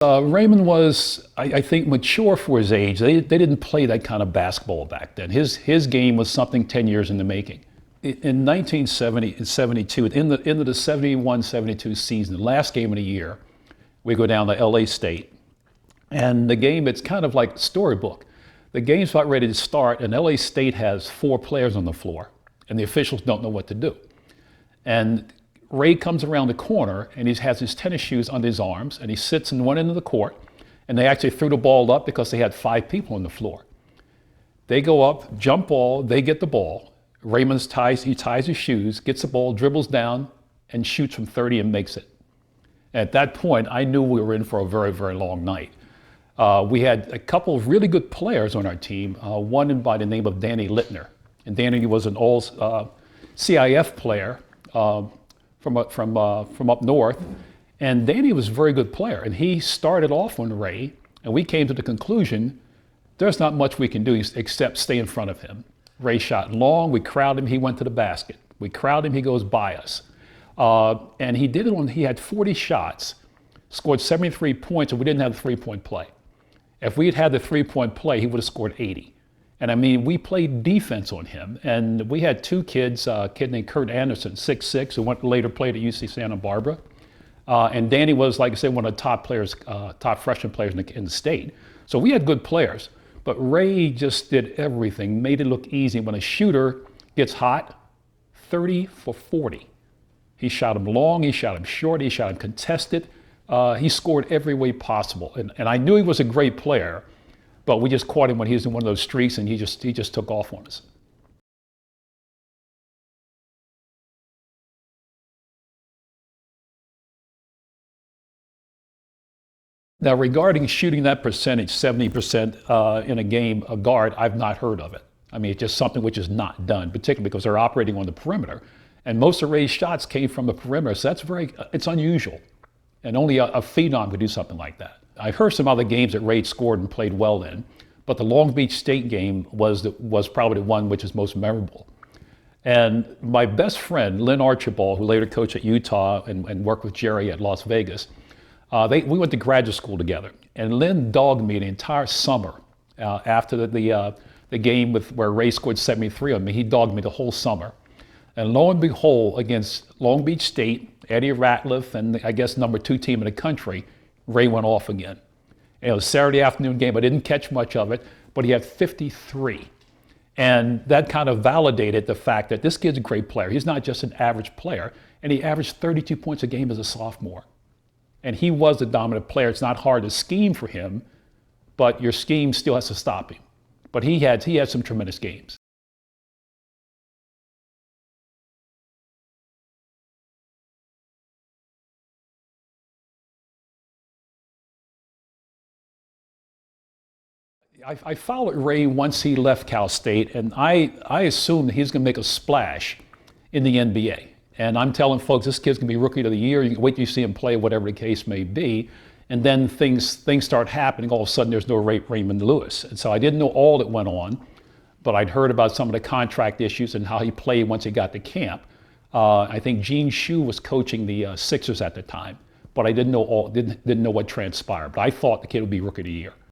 Raymond was, I think, mature for his age. They didn't play that kind of basketball back then. His game was something 10 years in the making. In 1970 and 72, in the 71-72 season, the last game of the year, we go down to LA State. And the game, it's kind of like storybook. The game's about ready to start, and LA State has 4 players on the floor, and the officials don't know what to do. And Ray comes around the corner, and he has his tennis shoes under his arms, and he sits in one end of the court, and they actually threw the ball up because they had 5 people on the floor. They go up, jump ball, they get the ball. Raymond ties his shoes, gets the ball, dribbles down, and shoots from 30 and makes it. At that point, I knew we were in for a very, very long night. We had a couple of really good players on our team, one by the name of Danny Littner. And Danny was an all CIF player from up north. And Danny was a very good player. And he started off on Ray, and we came to the conclusion, there's not much we can do except stay in front of him. Ray shot long, we crowded him, he went to the basket. We crowd him, he goes by us. And he did it he had 40 shots, scored 73 points, and we didn't have the 3-point play. If we had had the 3-point play, he would have scored 80. And I mean, we played defense on him. And we had 2 kids, a kid named Kurt Anderson, 6'6", who later played at UC Santa Barbara. And Danny was, like I said, one of the top players, top freshman players in the state. So we had good players. But Ray just did everything, made it look easy. When a shooter gets hot, 30 for 40. He shot him long, he shot him short, he shot him contested. He scored every way possible. And I knew he was a great player, but we just caught him when he was in one of those streaks, and he just took off on us. Now, regarding shooting that percentage, 70% in a game, a guard, I've not heard of it. I mean, it's just something which is not done, particularly because they're operating on the perimeter. And most of Ray's shots came from the perimeter, so it's unusual. And only a phenom could do something like that. I've heard some other games that Ray scored and played well in, but the Long Beach State game was probably the one which is most memorable. And my best friend, Lynn Archibald, who later coached at Utah and worked with Jerry at Las Vegas, we went to graduate school together. And Lynn dogged me the entire summer after the game where Ray scored 73 on me. He dogged me the whole summer. And lo and behold, against Long Beach State, Eddie Ratliff, and I guess number 2 team in the country, Ray went off again. And it was a Saturday afternoon game. I didn't catch much of it, but he had 53. And that kind of validated the fact that this kid's a great player. He's not just an average player. And he averaged 32 points a game as a sophomore. And he was the dominant player. It's not hard to scheme for him, but your scheme still has to stop him. But he had some tremendous games. I followed Ray once he left Cal State, and I assumed he's going to make a splash in the NBA. And I'm telling folks, this kid's going to be Rookie of the Year. You can wait till you see him play, whatever the case may be. And then things start happening. All of a sudden, there's no Raymond Lewis. And so I didn't know all that went on, but I'd heard about some of the contract issues and how he played once he got to camp. I think Gene Shue was coaching the Sixers at the time, but I didn't know what transpired. But I thought the kid would be Rookie of the Year.